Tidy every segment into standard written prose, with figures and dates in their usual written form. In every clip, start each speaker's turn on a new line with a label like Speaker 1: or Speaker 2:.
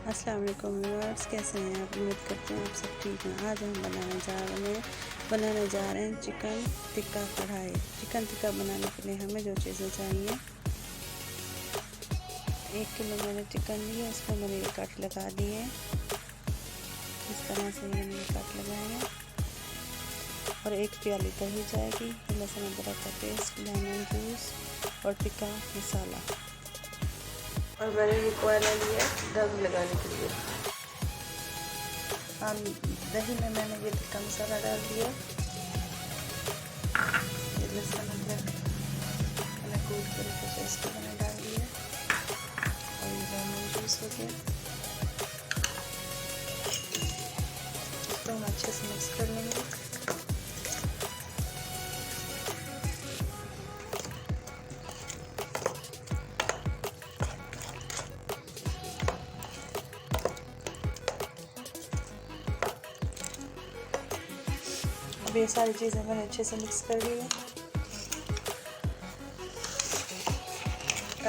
Speaker 1: अस्सलाम वालेकुम व्यूअर्स, कैसे हैं आप? उम्मीद करते हैं आप सब ठीक हैं। आज हम बनाने जा रहे हैं चिकन टिक्का कढ़ाई। चिकन टिक्का बनाने के लिए हमें जो चीज़ें चाहिए, 1 किलो मैंने चिकन लिया, इसमें मैंने ये कट लगा दिए। इस तरह से मैंने ये कट लगाए हैं। और 1 प्याली दही जाएगी, लहसुन अदरक का पेस्ट, लेमन जूस और टिक्का मसाला। और मैंने ये कोयला लिया दम लगाने के लिए। दही में मैंने ये टिक्का मसाला डाल दिया, ये लहसुन अदरक मैंने कूट करके पेस्ट मैंने डाल दिया, और ये लेमन जूस हो गया। इसको हम अच्छे से मिक्स कर लेंगे। अब ये सारी चीज़ें मैंने अच्छे से मिक्स कर ली है।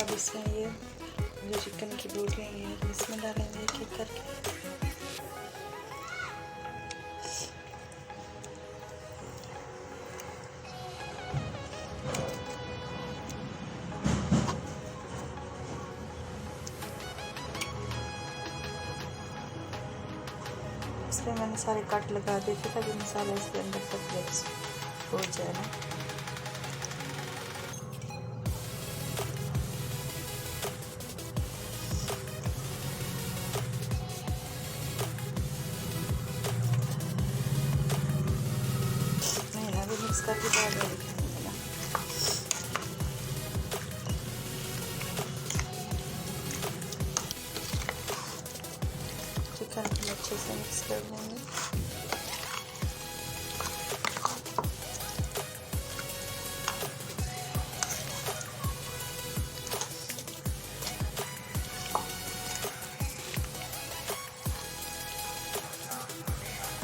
Speaker 1: अब इसमें ये जो चिकन की बोटियाँ हैं इसमें डालेंगे एक-एक करके। इसमें मैंने सारे कट लगा दिए थे ताकि मसाला इसके अंदर तक मिक्स हो जाए ना। मैंने अभी मिक्स करके डाल दिया। चिकन को अच्छे से मिक्स कर लेंगे।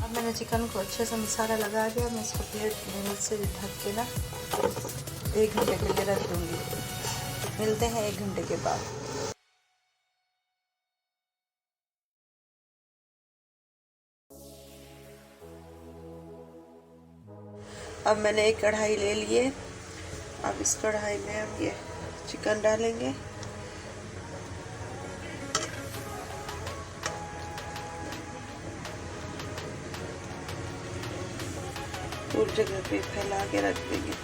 Speaker 1: अब मैंने चिकन को अच्छे से मसाला लगा दिया। मैं इसको प्लेट से ढक के ना 1 घंटे के लिए रख दूँगी। मिलते हैं 1 घंटे के बाद। अब मैंने एक कढ़ाई ले लिए। अब इस कढ़ाई में हम ये चिकन डालेंगे। पूरी जगह पे फैला के रख देंगे।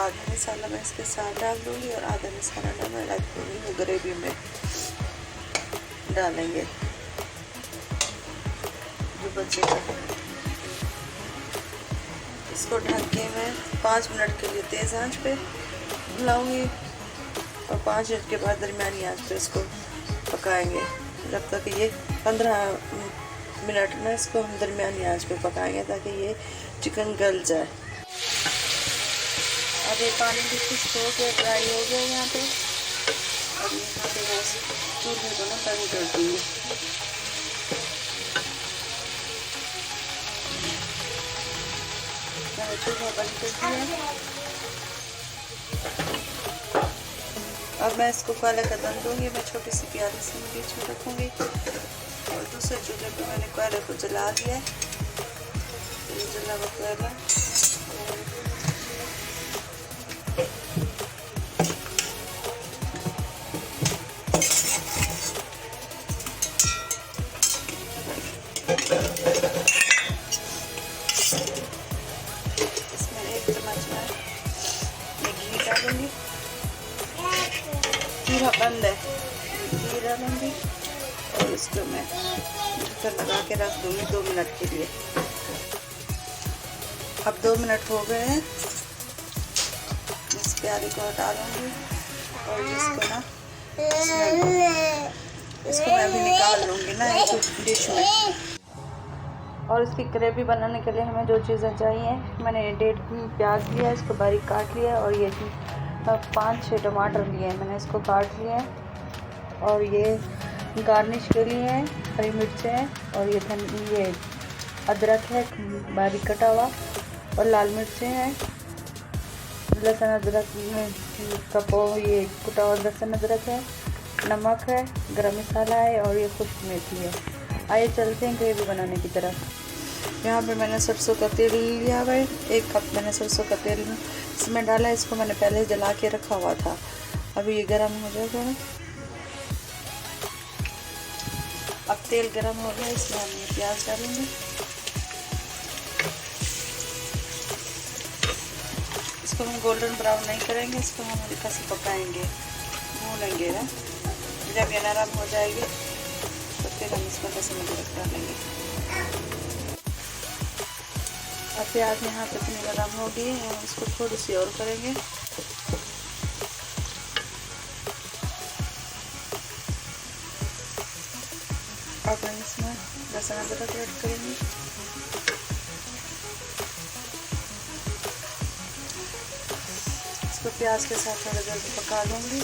Speaker 1: आधा मसाला मैं इसके साथ डाल दूँगी और आधा मसाला ना मैं रख दूँगी, वो ग्रेवी में डालेंगे जो बचेगा। इसको ढक के मैं 5 मिनट के लिए तेज़ आंच पे भुनाऊँगी और 5 मिनट के बाद दरमियानी आंच पे इसको पकाएंगे जब तक ये 15 मिनट ना इसको हम दरमियानी आंच पे पकाएंगे ताकि ये चिकन गल जाए। अब ये पानी भी खुश्क हो गया, ड्राई हो गया यहाँ पे। अब यहाँ पे मैं चूल्हे को ना बंद कर दूँगी। मैंने चूल्हा बंद कर दिया। अब मैं इसको कोयले का दम दूँगी। मैं छोटी सी प्याली से बीच में रखूँगी और दूसरे चूल्हे पे मैंने कोयले को जला दिया है। ये जला हुआ कोयला इसमें 1 चम्मच मैं घी डालूंगी। चूल्हा बंद है। घी डालूंगी और इसको मैं ढक्कन लगा के रख दूंगी 2 मिनट के लिए। अब 2 मिनट हो गए हैं। इस प्याली को हटा दूंगी और इसको मैं अभी निकाल लूँगी ना एक डिश में। और इसकी ग्रेवी बनाने के लिए हमें जो चीज़ें चाहिए, मैंने 1.5 प्याज लिया, इसको बारीक काट लिया, और ये 5-6 टमाटर लिए हैं, मैंने इसको काट लिया है। और ये गार्निश के लिए है हरी मिर्चें हैं, और ये अदरक है बारीक कटा हुआ, और लाल मिर्चें हैं, लहसुन अदरक ये कुटा हुआ लहसुन अदरक है, नमक है, गरम मसाला है, और ये खुश्क मेथी है। आइए चलते हैं ग्रेवी बनाने की तरफ। यहाँ पे मैंने सरसों का तेल लिया हुआ है, 1 कप मैंने सरसों का तेल इसमें डाला है। इसको मैंने पहले जला के रखा हुआ था, अभी ये गर्म हो जाएगा। अब तेल गर्म हो गया, इसमें हम ये प्याज डालेंगे। इसको हम गोल्डन ब्राउन नहीं करेंगे, इसको हम हल्का सा पकाएंगे, भूनेंगे ना। जब ये नरम हो जाएगी तो फिर हम इसमें लहसुन अदरक डालेंगे। अब प्याज यहाँ पे इतनी नरम हो गई है, हम इसको थोड़ी सी और करेंगे। अब हम इसमें लहसुन अदरक ऐड करेंगे। इसको प्याज के साथ थोड़ा देर पका लूँगी।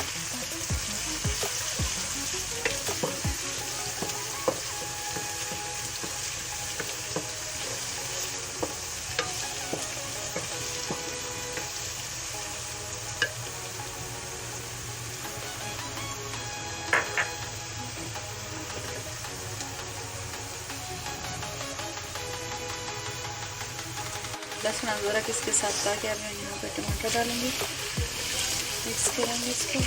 Speaker 1: लहसुन अदरक इसके साथ डाके अब यहाँ पे टमाटर डालेंगे, मिक्स करेंगे इसको।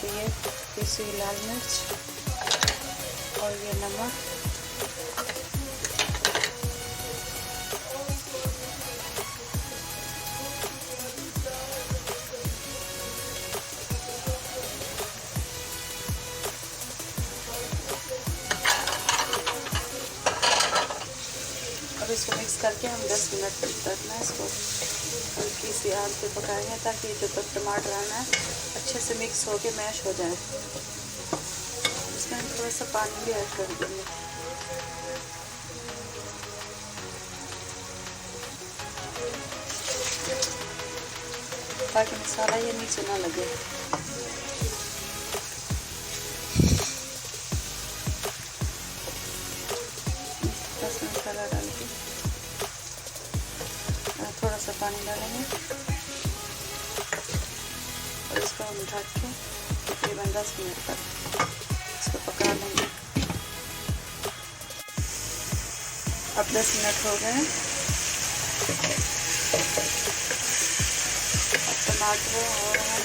Speaker 1: ये पिसी लाल मिर्च और ये नमक, अब इसको मिक्स करके हम 10 मिनट तक ना इसको हल्की सी आग पे पकाएंगे, ताकि जब तक टमाटर आना अच्छे से मिक्स होके मैश हो जाए। इसमें हम थोड़ा सा पानी भी ऐड कर देंगे। ताकि मसाला ये नीचे ना लगे। मसाला डाल के थोड़ा सा पानी डालेंगे और इसको हम ढक के तकरीबन 10 मिनट तक इसको पका लेंगे। अब 10 मिनट हो गए। अब टमाटर और हम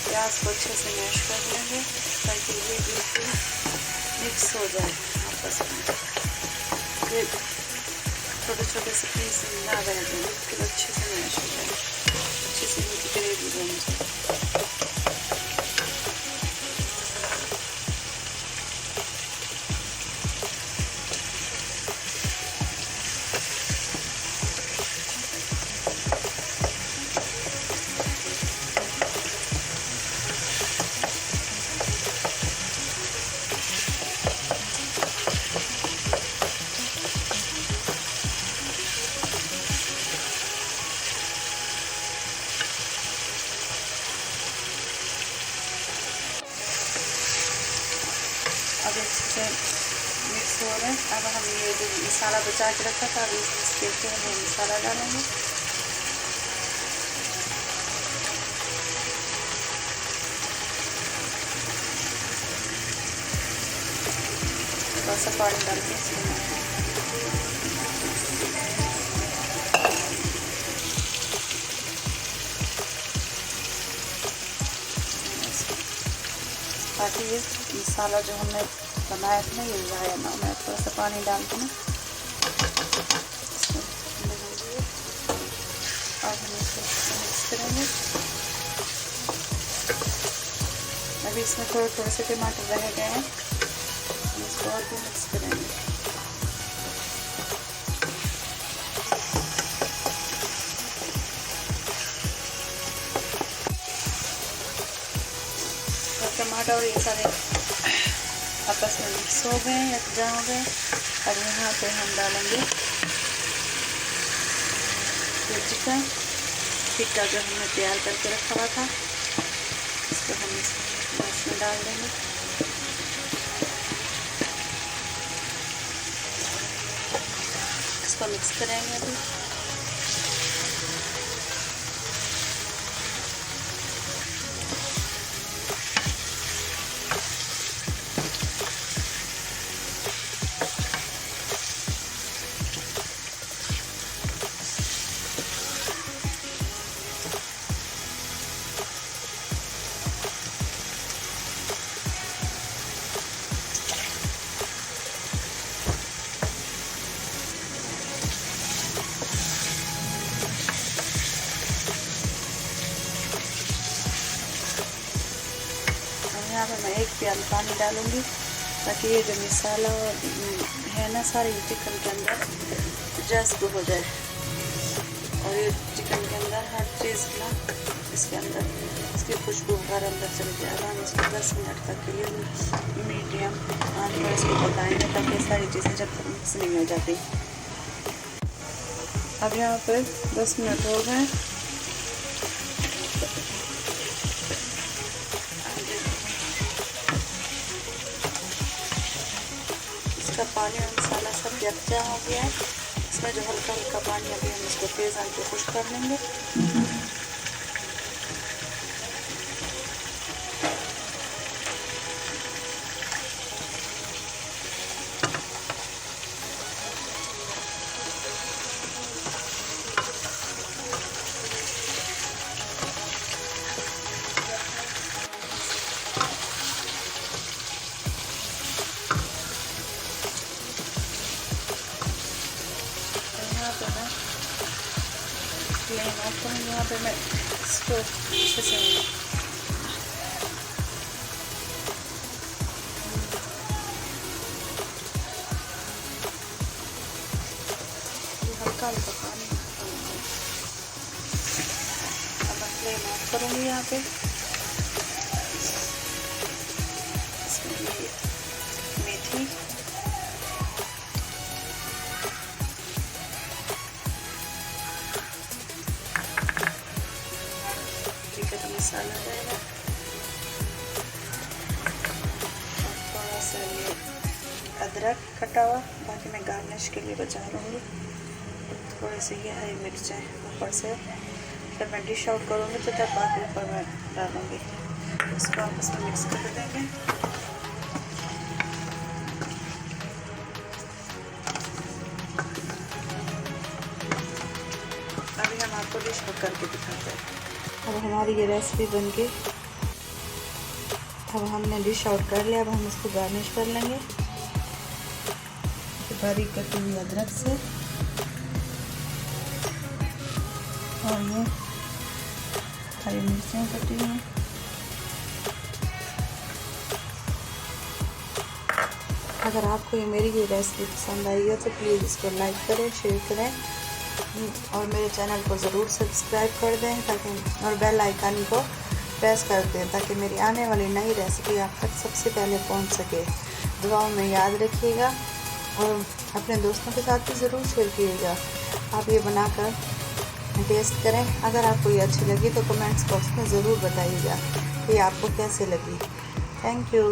Speaker 1: प्याज को अच्छे से मैश कर लेंगे, ताकि ये बिल्कुल मिक्स हो जाए आपस में। फिर छोटे छोटे से पीस ना रह जाए, फिर अच्छे से मैश हो जाए, अच्छे से इनकी ग्रेवी बन जाए। अब इससे मिक्स हो रहे हैं। अब हम ये जो मसाला बचा के रखा था, अभी इसके ऊपर हम मसाला डालेंगे। थोड़ा सा पानी डाल के ताकि ये मसाला जो हमने बनाया था ना ये ज़ाया ना। मैं थोड़ा सा पानी डाल के ना इसमें डालूंगी और हम इसको मिक्स करेंगे। अभी इसमें थोड़े थोड़े से टमाटर रह गए हैं, इसको और भी मिक्स करेंगे। टमाटर और ये सारे आपस में मिक्स हो गए, यकजा हो गए। अब यहाँ पे हम डालेंगे ये चिकन टिक्का जो हमने तैयार करके रखा हुआ था, इसको हम इसमें डाल देंगे। इसको मिक्स करेंगे अभी। यहाँ पे मैं 1 प्याली पानी डालूंगी ताकि ये जो मसाला है ना सारी चिकन के अंदर जज्ब हो जाए और ये चिकन के अंदर हर चीज़ ना इसके अंदर इसकी खुशबू हर अंदर चली जाएगा। हम इसको 10 मिनट तक के लिए मीडियम आंच पर इसको पकाएंगे ताकि सारी चीज़ें जब तक मिक्स नहीं हो जाती। अब यहाँ पे 10 मिनट हो गए। इसका पानी और मसाला सब यकजा हो गया है। इसमें जो हल्का हल्का पानी अभी हम इसको तेज़ आंच पे खुश्क कर लेंगे। यहाँ पे मैं इसको अच्छे से हल्का हल्का पानी अब मैं फ्लेम ऑफ करूँगी। यहाँ पे इसमें मेथी मसाला जाएगा और थोड़ा सा ये अदरक कटा हुआ, बाकी मैं गार्निश के लिए बचा लूँगी। थोड़ी सी ये हरी मिर्चें ऊपर से, जब मैं डिश आउट करूँगी तो तब बाकी ऊपर मैं डालूँगी। इसको आपस में मिक्स कर देंगे। अभी हम आपको डिश आउट करके दिखाते हैं। अब हमारी ये रेसिपी बन के अब हमने डिश आउट कर लिया। अब हम इसको गार्निश कर लेंगे बारीक कटी हुई अदरक से और ये हरी मिर्चें कटी हुई। अगर आपको ये मेरी ये रेसिपी पसंद आई हो तो प्लीज़ इसको लाइक करें, शेयर करें और मेरे चैनल को ज़रूर सब्सक्राइब कर दें ताकि और बेल आइकन को प्रेस कर दें ताकि मेरी आने वाली नई रेसिपी आप तक सबसे पहले पहुंच सके। दुआओं में याद रखिएगा और अपने दोस्तों के साथ भी ज़रूर शेयर कीजिएगा। आप ये बनाकर टेस्ट करें। अगर आपको ये अच्छी लगी तो कमेंट्स बॉक्स में ज़रूर बताइएगा कि आपको कैसे लगी। Thank you.